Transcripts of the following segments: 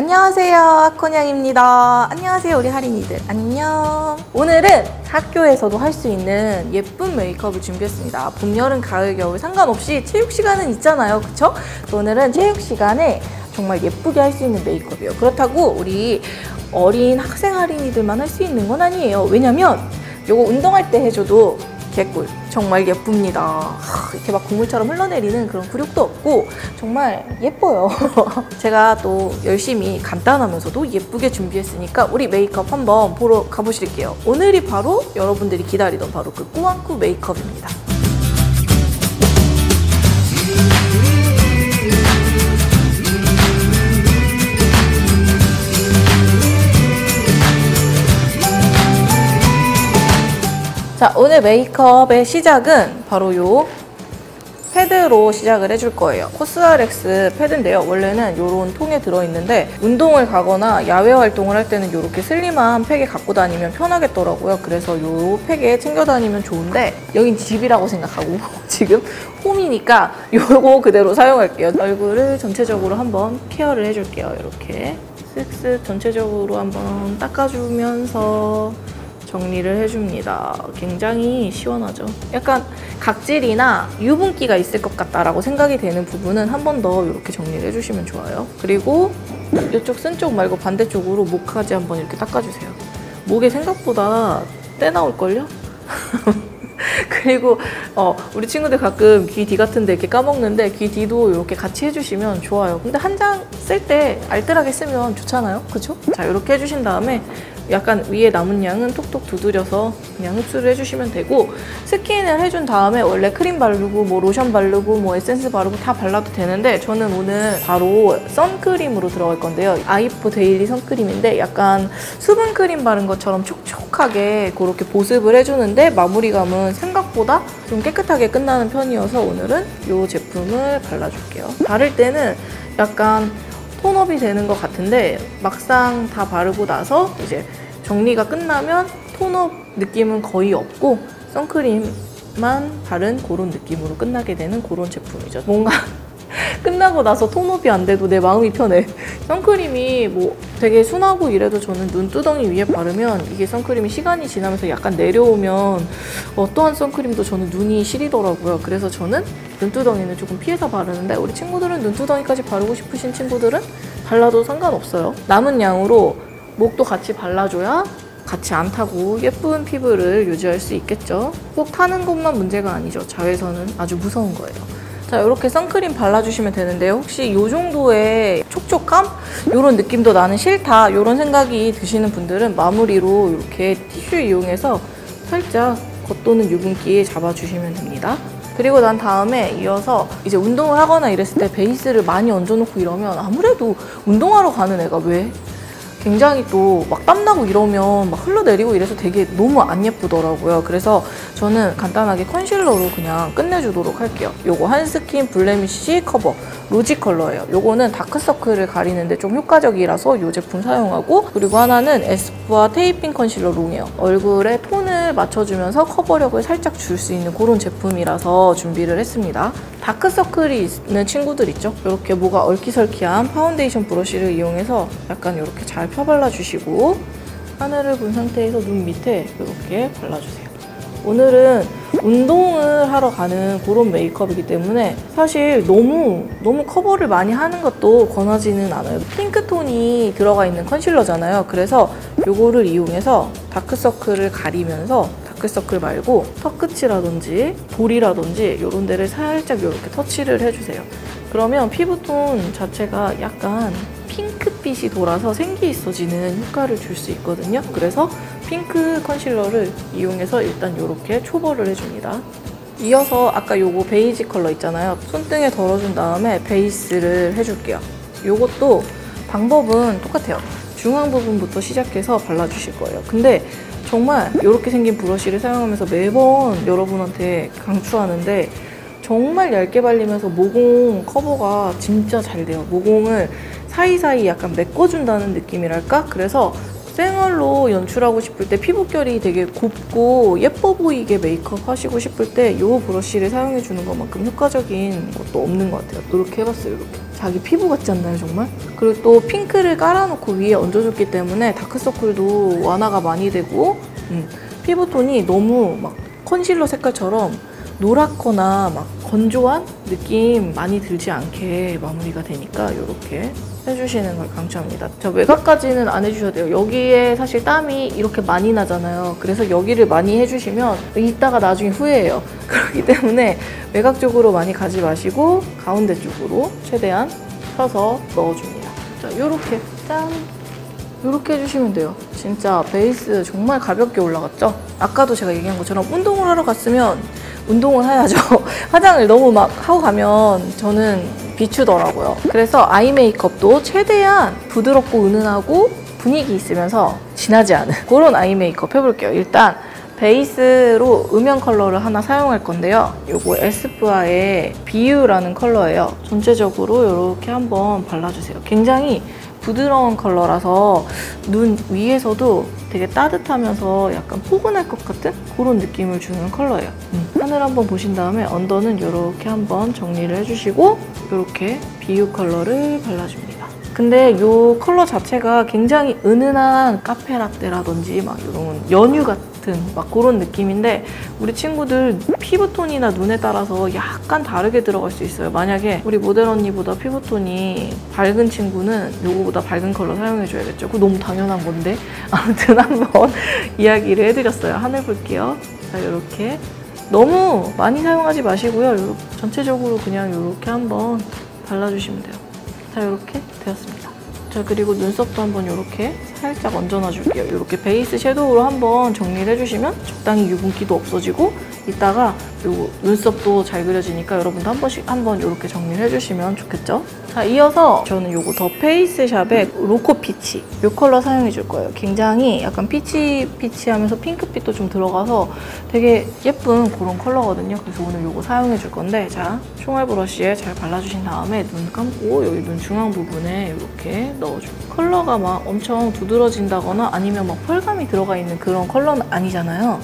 안녕하세요, 아코냥입니다. 안녕하세요, 우리 할인이들. 안녕. 오늘은 학교에서도 할 수 있는 예쁜 메이크업을 준비했습니다. 봄, 여름, 가을, 겨울 상관없이 체육 시간은 있잖아요, 그쵸? 오늘은 체육 시간에 정말 예쁘게 할 수 있는 메이크업이에요. 그렇다고 우리 어린 학생 할인이들만 할 수 있는 건 아니에요. 왜냐면 요거 운동할 때 해줘도 개꿀. 정말 예쁩니다. 이렇게 막 국물처럼 흘러내리는 그런 굴욕도 없고 정말 예뻐요. 제가 또 열심히 간단하면서도 예쁘게 준비했으니까 우리 메이크업 한번 보러 가보실게요. 오늘이 바로 여러분들이 기다리던 바로 그 꾸안꾸 메이크업입니다. 자, 오늘 메이크업의 시작은 바로 요 패드로 시작을 해줄 거예요. 코스알엑스 패드인데요. 원래는 이런 통에 들어있는데 운동을 가거나 야외 활동을 할 때는 이렇게 슬림한 팩에 갖고 다니면 편하겠더라고요. 그래서 이 팩에 챙겨 다니면 좋은데 여긴 집이라고 생각하고 지금 홈이니까 요거 그대로 사용할게요. 얼굴을 전체적으로 한번 케어를 해줄게요. 이렇게 쓱쓱 전체적으로 한번 닦아주면서 정리를 해줍니다. 굉장히 시원하죠? 약간 각질이나 유분기가 있을 것 같다라고 생각이 되는 부분은 한 번 더 이렇게 정리를 해주시면 좋아요. 그리고 이쪽 쓴 쪽 말고 반대쪽으로 목까지 한번 이렇게 닦아주세요. 목에 생각보다 때 나올걸요? 그리고 우리 친구들 가끔 귀 뒤 같은 데 이렇게 까먹는데 귀 뒤도 이렇게 같이 해주시면 좋아요. 근데 한 장 쓸 때 알뜰하게 쓰면 좋잖아요, 그쵸? 자, 이렇게 해주신 다음에 약간 위에 남은 양은 톡톡 두드려서 그냥 흡수를 해주시면 되고, 스킨을 해준 다음에 원래 크림 바르고 뭐 로션 바르고 뭐 에센스 바르고 다 발라도 되는데 저는 오늘 바로 선크림으로 들어갈 건데요. 아이포 데일리 선크림인데 약간 수분크림 바른 것처럼 촉촉하게 그렇게 보습을 해주는데 마무리감은 생각보다 좀 깨끗하게 끝나는 편이어서 오늘은 이 제품을 발라줄게요. 바를 때는 약간 톤업이 되는 것 같은데 막상 다 바르고 나서 이제 정리가 끝나면 톤업 느낌은 거의 없고 선크림만 바른 그런 느낌으로 끝나게 되는 그런 제품이죠. 뭔가 끝나고 나서 톤업이 안 돼도 내 마음이 편해. 선크림이 뭐 되게 순하고 이래도 저는 눈두덩이 위에 바르면 이게 선크림이 시간이 지나면서 약간 내려오면 어떠한 선크림도 저는 눈이 시리더라고요. 그래서 저는 눈두덩이는 조금 피해서 바르는데 우리 친구들은 눈두덩이까지 바르고 싶으신 친구들은 발라도 상관없어요. 남은 양으로 목도 같이 발라줘야 같이 안 타고 예쁜 피부를 유지할 수 있겠죠. 꼭 타는 것만 문제가 아니죠. 자외선은 아주 무서운 거예요. 자, 이렇게 선크림 발라주시면 되는데요. 혹시 이 정도의 촉촉함? 이런 느낌도 나는 싫다, 이런 생각이 드시는 분들은 마무리로 이렇게 티슈 이용해서 살짝 겉도는 유분기 잡아주시면 됩니다. 그리고 난 다음에 이어서 이제 운동을 하거나 이랬을 때 베이스를 많이 얹어놓고 이러면 아무래도 운동하러 가는 애가 왜? 굉장히 또 막 땀나고 이러면 막 흘러내리고 이래서 되게 너무 안 예쁘더라고요. 그래서 저는 간단하게 컨실러로 그냥 끝내주도록 할게요. 요거 한스킨 블레미쉬 커버 로지 컬러예요. 요거는 다크서클을 가리는데 좀 효과적이라서 이 제품 사용하고, 그리고 하나는 에스쁘아 테이핑 컨실러 롱이에요. 얼굴에 톤을 맞춰주면서 커버력을 살짝 줄 수 있는 그런 제품이라서 준비를 했습니다. 다크서클이 있는 친구들 있죠? 이렇게 뭐가 얼키설키한 파운데이션 브러쉬를 이용해서 약간 이렇게 잘 펴발라주시고 하늘을 본 상태에서 눈 밑에 이렇게 발라주세요. 오늘은 운동을 하러 가는 그런 메이크업이기 때문에 사실 너무 커버를 많이 하는 것도 권하지는 않아요. 핑크톤이 들어가 있는 컨실러잖아요. 그래서 이거를 이용해서 다크서클을 가리면서 다크서클 말고 턱끝이라든지 볼이라든지 이런 데를 살짝 이렇게 터치를 해주세요. 그러면 피부톤 자체가 약간 핑크빛이 돌아서 생기 있어지는 효과를 줄 수 있거든요. 그래서 핑크 컨실러를 이용해서 일단 이렇게 초벌을 해줍니다. 이어서 아까 요거 베이지 컬러 있잖아요. 손등에 덜어준 다음에 베이스를 해줄게요. 요것도 방법은 똑같아요. 중앙 부분부터 시작해서 발라주실 거예요. 근데 정말 이렇게 생긴 브러쉬를 사용하면서 매번 여러분한테 강추하는데 정말 얇게 발리면서 모공 커버가 진짜 잘 돼요. 모공을 사이사이 약간 메꿔준다는 느낌이랄까? 그래서 생얼로 연출하고 싶을 때 피부결이 되게 곱고 예뻐 보이게 메이크업 하시고 싶을 때 이 브러쉬를 사용해 주는 것만큼 효과적인 것도 없는 것 같아요. 이렇게 해봤어요. 이렇게 자기 피부 같지 않나요 정말? 그리고 또 핑크를 깔아놓고 위에 얹어줬기 때문에 다크서클도 완화가 많이 되고 피부톤이 너무 막 컨실러 색깔처럼 노랗거나 막 건조한 느낌 많이 들지 않게 마무리가 되니까 이렇게 해주시는 걸 강추합니다. 자, 외곽까지는 안 해주셔도 돼요. 여기에 사실 땀이 이렇게 많이 나잖아요. 그래서 여기를 많이 해주시면 이따가 나중에 후회해요. 그렇기 때문에 외곽 쪽으로 많이 가지 마시고 가운데 쪽으로 최대한 펴서 넣어줍니다. 자, 요렇게 짠! 이렇게 해주시면 돼요. 진짜 베이스 정말 가볍게 올라갔죠? 아까도 제가 얘기한 것처럼 운동을 하러 갔으면 운동을 해야죠. 화장을 너무 막 하고 가면 저는 비추더라고요. 그래서 아이 메이크업도 최대한 부드럽고 은은하고 분위기 있으면서 진하지 않은 그런 아이 메이크업 해볼게요. 일단 베이스로 음영 컬러를 하나 사용할 건데요. 이거 에스쁘아의 비유라는 컬러예요. 전체적으로 이렇게 한번 발라주세요. 굉장히 부드러운 컬러라서 눈 위에서도 되게 따뜻하면서 약간 포근할 것 같은 그런 느낌을 주는 컬러예요. 하늘 한번 보신 다음에 언더는 이렇게 한번 정리를 해주시고 이렇게 비유 컬러를 발라줍니다. 근데 이 컬러 자체가 굉장히 은은한 카페라떼라든지 막 이런 연유 같은 막 그런 느낌인데 우리 친구들 피부톤이나 눈에 따라서 약간 다르게 들어갈 수 있어요. 만약에 우리 모델 언니보다 피부톤이 밝은 친구는 이거보다 밝은 컬러 사용해줘야겠죠. 그거 너무 당연한 건데 아무튼 한번 이야기를 해드렸어요. 하늘 볼게요. 자, 이렇게 너무 많이 사용하지 마시고요. 전체적으로 그냥 이렇게 한번 발라주시면 돼요. 자, 이렇게 되었습니다. 자, 그리고 눈썹도 한번 이렇게 살짝 얹어놔 줄게요. 이렇게 베이스 섀도우로 한번 정리를 해주시면 적당히 유분기도 없어지고 이따가 요 눈썹도 잘 그려지니까 여러분도 한 번씩 한번 이렇게 정리를 해주시면 좋겠죠? 자, 이어서 저는 요거 더 페이스샵의 로코 피치 이 컬러 사용해 줄 거예요. 굉장히 약간 피치하면서 핑크빛도 좀 들어가서 되게 예쁜 그런 컬러거든요. 그래서 오늘 요거 사용해 줄 건데 자, 총알 브러쉬에 잘 발라주신 다음에 눈 감고 여기 눈 중앙 부분에 이렇게 넣어줘요. 컬러가 막 엄청 두드러진다거나 아니면 막 펄감이 들어가 있는 그런 컬러는 아니잖아요.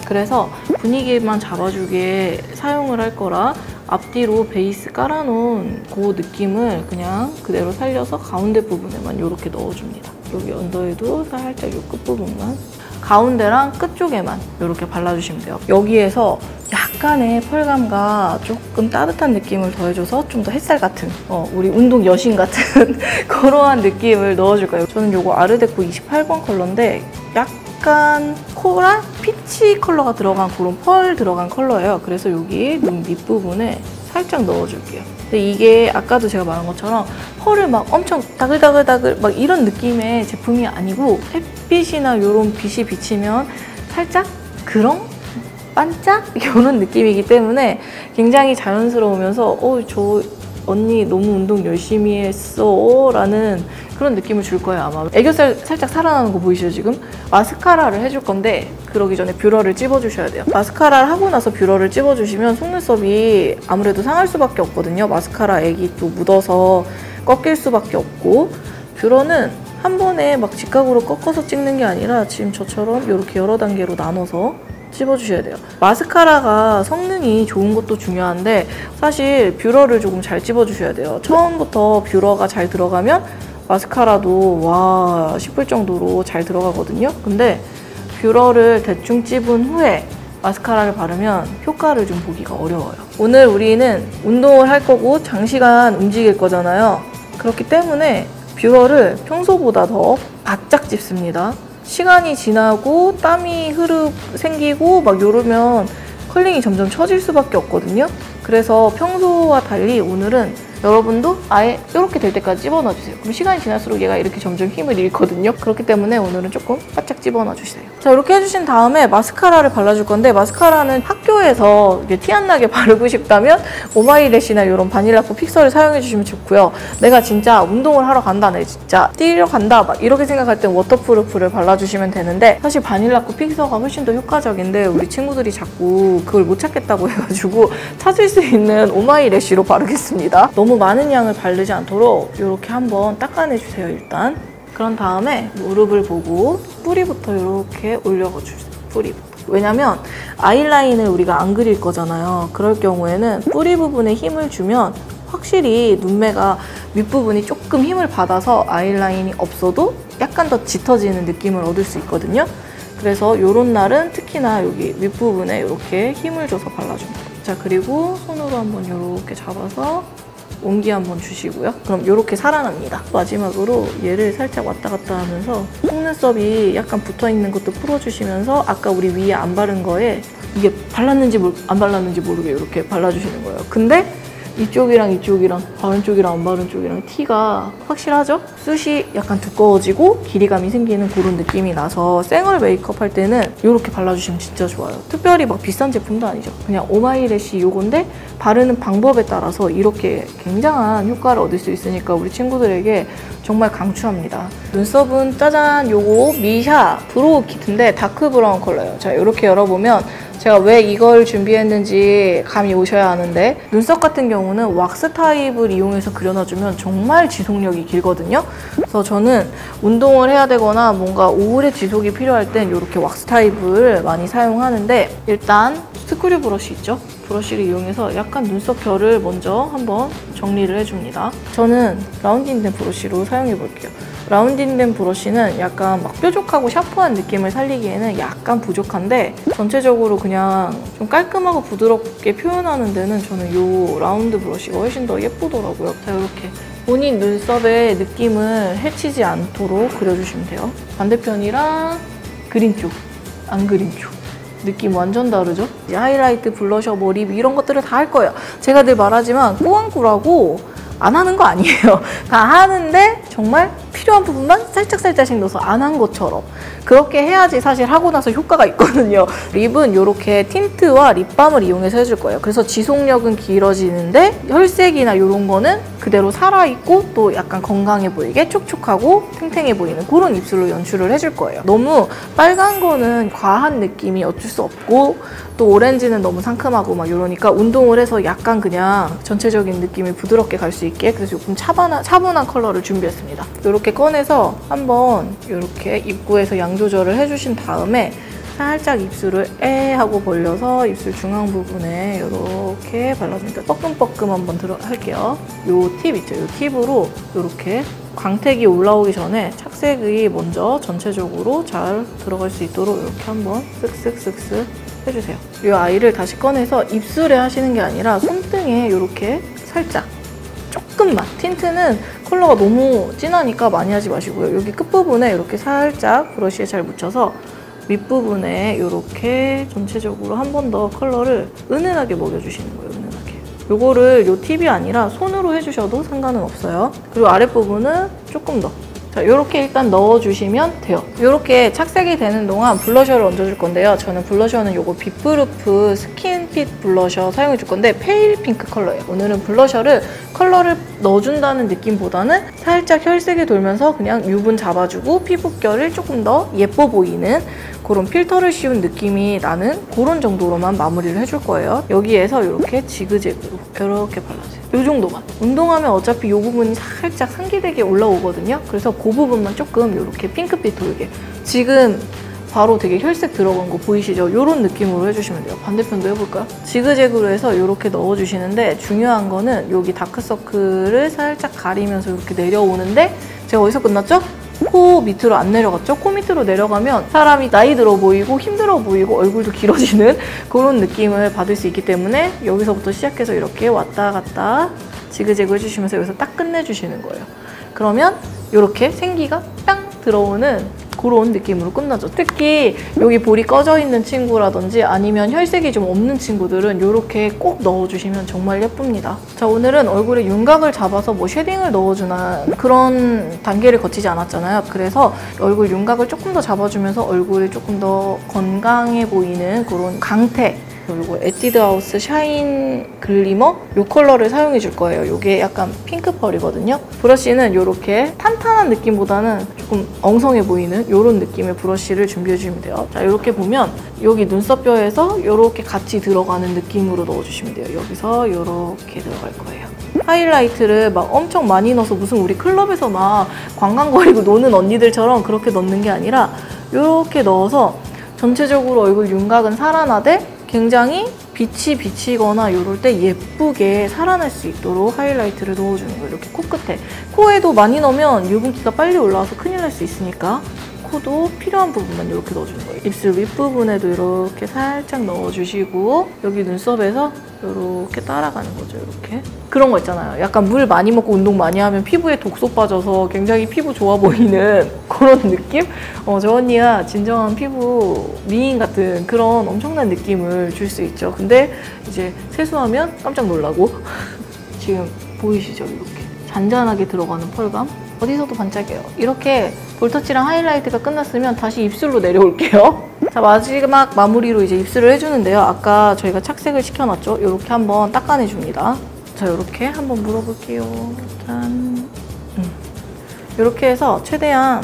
그래서 분위기만 잡아주게 사용을 할 거라 앞뒤로 베이스 깔아놓은 그 느낌을 그냥 그대로 살려서 가운데 부분에만 이렇게 넣어줍니다. 여기 언더에도 살짝 이 끝부분만 가운데랑 끝쪽에만 이렇게 발라주시면 돼요. 여기에서 약간의 펄감과 조금 따뜻한 느낌을 더해줘서 좀 더 햇살 같은 우리 운동 여신 같은 그러한 느낌을 넣어줄 거예요. 저는 이거 아르데코 28번 컬러인데 약간 코랄 피치 컬러가 들어간 그런 펄 들어간 컬러예요. 그래서 여기 눈 밑부분에 살짝 넣어줄게요. 근데 이게 아까도 제가 말한 것처럼 펄을 막 엄청 다글다글다글 막 이런 느낌의 제품이 아니고 햇빛이나 이런 빛이 비치면 살짝 그런 반짝 이런 느낌이기 때문에 굉장히 자연스러우면서 저 언니 너무 운동 열심히 했어 라는 그런 느낌을 줄 거예요. 아마 애교살 살짝 살아나는 거 보이시죠 지금? 마스카라를 해줄 건데 그러기 전에 뷰러를 찝어주셔야 돼요. 마스카라를 하고 나서 뷰러를 찝어주시면 속눈썹이 아무래도 상할 수밖에 없거든요. 마스카라 액이 또 묻어서 꺾일 수밖에 없고 뷰러는 한 번에 막 직각으로 꺾어서 찍는 게 아니라 지금 저처럼 이렇게 여러 단계로 나눠서 찝어주셔야 돼요. 마스카라가 성능이 좋은 것도 중요한데 사실 뷰러를 조금 잘 찝어주셔야 돼요. 처음부터 뷰러가 잘 들어가면 마스카라도 와 싶을 정도로 잘 들어가거든요. 근데 뷰러를 대충 찝은 후에 마스카라를 바르면 효과를 좀 보기가 어려워요. 오늘 우리는 운동을 할 거고 장시간 움직일 거잖아요. 그렇기 때문에 뷰러를 평소보다 더 바짝 찝습니다. 시간이 지나고 땀이 생기고 막 이러면 컬링이 점점 처질 수밖에 없거든요. 그래서 평소와 달리 오늘은 여러분도 아예 이렇게 될 때까지 집어넣어주세요. 그럼 시간이 지날수록 얘가 이렇게 점점 힘을 잃거든요. 그렇기 때문에 오늘은 조금 바짝 집어넣어주세요. 자, 이렇게 해주신 다음에 마스카라를 발라줄 건데 마스카라는 학교에서 티 안 나게 바르고 싶다면 오마이래쉬나 이런 바닐라코 픽서를 사용해주시면 좋고요. 내가 진짜 운동을 하러 간다, 내 진짜 뛰러 간다 막 이렇게 생각할 땐 워터프루프를 발라주시면 되는데 사실 바닐라코 픽서가 훨씬 더 효과적인데 우리 친구들이 자꾸 그걸 못 찾겠다고 해가지고 찾을 수 있는 오마이래쉬로 바르겠습니다. 너무 많은 양을 바르지 않도록 이렇게 한번 닦아내주세요. 일단 그런 다음에 무릎을 보고 뿌리부터 이렇게 올려가 주세요. 뿌리부터. 왜냐면 아이라인을 우리가 안 그릴 거잖아요. 그럴 경우에는 뿌리 부분에 힘을 주면 확실히 눈매가 윗부분이 조금 힘을 받아서 아이라인이 없어도 약간 더 짙어지는 느낌을 얻을 수 있거든요. 그래서 이런 날은 특히나 여기 윗부분에 이렇게 힘을 줘서 발라줍니다. 자, 그리고 손으로 한번 이렇게 잡아서 온기 한번 주시고요. 그럼 이렇게 살아납니다. 마지막으로 얘를 살짝 왔다 갔다 하면서 속눈썹이 약간 붙어있는 것도 풀어주시면서 아까 우리 위에 안 바른 거에 이게 발랐는지 안 발랐는지 모르게 이렇게 발라주시는 거예요. 근데 이쪽이랑 이쪽이랑 바른 쪽이랑 안 바른 쪽이랑 티가 확실하죠? 숱이 약간 두꺼워지고 길이감이 생기는 그런 느낌이 나서 생얼 메이크업 할 때는 이렇게 발라주시면 진짜 좋아요. 특별히 막 비싼 제품도 아니죠. 그냥 오마이래쉬 요건데 바르는 방법에 따라서 이렇게 굉장한 효과를 얻을 수 있으니까 우리 친구들에게 정말 강추합니다. 눈썹은 짜잔, 요거 미샤 브로우 키트인데 다크 브라운 컬러예요. 자, 이렇게 열어보면 제가 왜 이걸 준비했는지 감이 오셔야 하는데 눈썹 같은 경우는 왁스 타입을 이용해서 그려놔주면 정말 지속력이 길거든요. 그래서 저는 운동을 해야 되거나 뭔가 오래 지속이 필요할 땐 이렇게 왁스 타입을 많이 사용하는데 일단 스크류 브러쉬 있죠? 브러쉬를 이용해서 약간 눈썹 결을 먼저 한번 정리를 해줍니다. 저는 라운딩된 브러쉬로 사용해 볼게요. 라운딩된 브러쉬는 약간 막 뾰족하고 샤프한 느낌을 살리기에는 약간 부족한데 전체적으로 그냥 좀 깔끔하고 부드럽게 표현하는 데는 저는 이 라운드 브러쉬가 훨씬 더 예쁘더라고요. 자, 이렇게 본인 눈썹의 느낌을 해치지 않도록 그려주시면 돼요. 반대편이랑 그린 쪽, 안 그린 쪽. 느낌 완전 다르죠? 이제 하이라이트, 블러셔, 뭐 립 이런 것들을 다 할 거예요. 제가 늘 말하지만 꾸안꾸라고 안 하는 거 아니에요. 다 하는데 정말 필요한 부분만 살짝살짝씩 넣어서 안 한 것처럼 그렇게 해야지 사실 하고 나서 효과가 있거든요. 립은 이렇게 틴트와 립밤을 이용해서 해줄 거예요. 그래서 지속력은 길어지는데 혈색이나 이런 거는 그대로 살아있고 또 약간 건강해 보이게 촉촉하고 탱탱해 보이는 그런 입술로 연출을 해줄 거예요. 너무 빨간 거는 과한 느낌이 어쩔 수 없고 또 오렌지는 너무 상큼하고 막 이러니까 운동을 해서 약간 그냥 전체적인 느낌이 부드럽게 갈 수 있게 그래서 조금 차분한 컬러를 준비했습니다. 이렇게 꺼내서 한번 이렇게 입구에서 양 조절을 해주신 다음에 살짝 입술을 에 하고 벌려서 입술 중앙 부분에 이렇게 발라줍니다. 뻐끔뻐끔 한번 할게요. 이 팁 있죠? 이 팁으로 이렇게 광택이 올라오기 전에 착색이 먼저 전체적으로 잘 들어갈 수 있도록 이렇게 한번 쓱쓱쓱쓱 해주세요. 이 아이를 다시 꺼내서 입술에 하시는 게 아니라 손등에 이렇게 살짝 조금만 틴트는 컬러가 너무 진하니까 많이 하지 마시고요. 여기 끝부분에 이렇게 살짝 브러쉬에 잘 묻혀서 윗부분에 이렇게 전체적으로 한 번 더 컬러를 은은하게 먹여주시는 거예요. 은은하게. 요거를 요 팁이 아니라 손으로 해주셔도 상관은 없어요. 그리고 아랫부분은 조금 더. 자, 이렇게 일단 넣어주시면 돼요. 이렇게 착색이 되는 동안 블러셔를 얹어줄 건데요. 저는 블러셔는 요거 빅프루프 스킨핏 블러셔 사용해줄 건데 페일 핑크 컬러예요. 오늘은 블러셔를 컬러를 넣어준다는 느낌보다는 살짝 혈색이 돌면서 그냥 유분 잡아주고 피부결을 조금 더 예뻐 보이는 그런 필터를 씌운 느낌이 나는 그런 정도로만 마무리를 해줄 거예요. 여기에서 이렇게 지그재그로 이렇게 발라주세요. 이 정도만. 운동하면 어차피 이 부분이 살짝 상기되게 올라오거든요. 그래서 그 부분만 조금 이렇게 핑크빛 돌게. 지금 바로 되게 혈색 들어간 거 보이시죠? 이런 느낌으로 해주시면 돼요. 반대편도 해볼까요? 지그재그로 해서 이렇게 넣어주시는데 중요한 거는 여기 다크서클을 살짝 가리면서 이렇게 내려오는데 제가 어디서 끝났죠? 코 밑으로 안 내려갔죠? 코 밑으로 내려가면 사람이 나이 들어 보이고 힘들어 보이고 얼굴도 길어지는 그런 느낌을 받을 수 있기 때문에 여기서부터 시작해서 이렇게 왔다 갔다 지그재그 해주시면서 여기서 딱 끝내주시는 거예요. 그러면 이렇게 생기가 땅 들어오는 그런 느낌으로 끝나죠. 특히 여기 볼이 꺼져 있는 친구라든지 아니면 혈색이 좀 없는 친구들은 이렇게 꼭 넣어주시면 정말 예쁩니다. 자, 오늘은 얼굴에 윤곽을 잡아서 뭐 쉐딩을 넣어주는 그런 단계를 거치지 않았잖아요. 그래서 얼굴 윤곽을 조금 더 잡아주면서 얼굴이 조금 더 건강해 보이는 그런 강태 그리고 에뛰드하우스 샤인 글리머 이 컬러를 사용해 줄 거예요. 이게 약간 핑크 펄이거든요. 브러쉬는 이렇게 탄탄한 느낌보다는 조금 엉성해 보이는 이런 느낌의 브러쉬를 준비해 주시면 돼요. 자, 이렇게 보면 여기 눈썹뼈에서 이렇게 같이 들어가는 느낌으로 넣어주시면 돼요. 여기서 이렇게 들어갈 거예요. 하이라이트를 막 엄청 많이 넣어서 무슨 우리 클럽에서 막 관광거리고 노는 언니들처럼 그렇게 넣는 게 아니라 이렇게 넣어서 전체적으로 얼굴 윤곽은 살아나되 굉장히 빛이 비치거나 이럴 때 예쁘게 살아날 수 있도록 하이라이트를 넣어주는 거예요. 이렇게 코끝에. 코에도 많이 넣으면 유분기가 빨리 올라와서 큰일 날 수 있으니까 코도 필요한 부분만 이렇게 넣어주는 거예요. 입술 윗부분에도 이렇게 살짝 넣어주시고 여기 눈썹에서 이렇게 따라가는 거죠. 이렇게. 그런 거 있잖아요. 약간 물 많이 먹고 운동 많이 하면 피부에 독소 빠져서 굉장히 피부 좋아 보이는 그런 느낌? 저 언니가 진정한 피부 미인 같은 그런 엄청난 느낌을 줄 수 있죠. 근데 이제 세수하면 깜짝 놀라고 지금 보이시죠? 이렇게 잔잔하게 들어가는 펄감. 어디서도 반짝여요. 이렇게 볼터치랑 하이라이트가 끝났으면 다시 입술로 내려올게요. 자, 마지막 마무리로 이제 입술을 해주는데요. 아까 저희가 착색을 시켜놨죠? 이렇게 한번 닦아내줍니다. 자, 이렇게 한번 물어볼게요. 짠. 이렇게 해서 최대한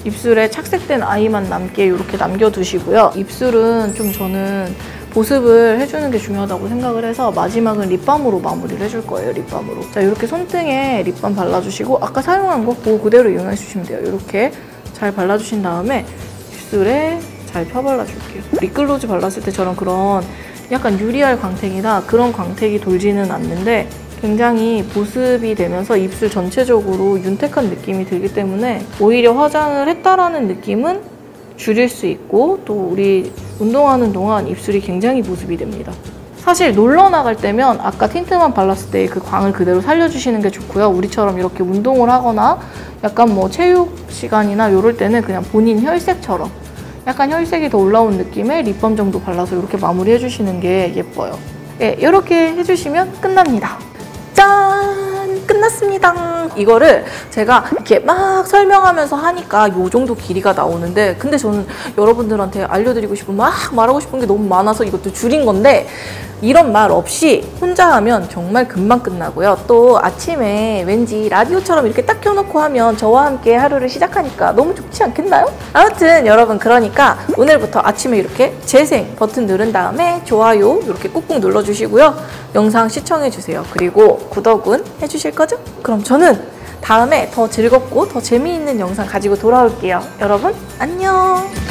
입술에 착색된 아이만 남게 이렇게 남겨두시고요. 입술은 좀 저는 보습을 해주는 게 중요하다고 생각을 해서 마지막은 립밤으로 마무리를 해줄 거예요. 립밤으로. 자, 이렇게 손등에 립밤 발라주시고 아까 사용한 거 그거 그대로 이용해주시면 돼요. 이렇게 잘 발라주신 다음에 입술에 잘 펴발라줄게요. 립글로즈 발랐을 때처럼 그런 약간 유리알 광택이나 그런 광택이 돌지는 않는데 굉장히 보습이 되면서 입술 전체적으로 윤택한 느낌이 들기 때문에 오히려 화장을 했다라는 느낌은 줄일 수 있고 또 우리 운동하는 동안 입술이 굉장히 보습이 됩니다. 사실 놀러 나갈 때면 아까 틴트만 발랐을 때 그 광을 그대로 살려주시는 게 좋고요. 우리처럼 이렇게 운동을 하거나 약간 뭐 체육 시간이나 이럴 때는 그냥 본인 혈색처럼 약간 혈색이 더 올라온 느낌의 립밤 정도 발라서 이렇게 마무리 해주시는 게 예뻐요. 네, 이렇게 해주시면 끝납니다. 짠! 끝났습니다. 이거를 제가 이렇게 막 설명하면서 하니까 이 정도 길이가 나오는데 근데 저는 여러분들한테 알려드리고 싶은 막 말하고 싶은 게 너무 많아서 이것도 줄인 건데 이런 말 없이 혼자 하면 정말 금방 끝나고요. 또 아침에 왠지 라디오처럼 이렇게 딱 켜놓고 하면 저와 함께 하루를 시작하니까 너무 좋지 않겠나요? 아무튼 여러분 그러니까 오늘부터 아침에 이렇게 재생 버튼 누른 다음에 좋아요 이렇게 꾹꾹 눌러주시고요. 영상 시청해주세요. 그리고 구독은 해주실 거죠? 그럼 저는 다음에 더 즐겁고 더 재미있는 영상 가지고 돌아올게요. 여러분 안녕!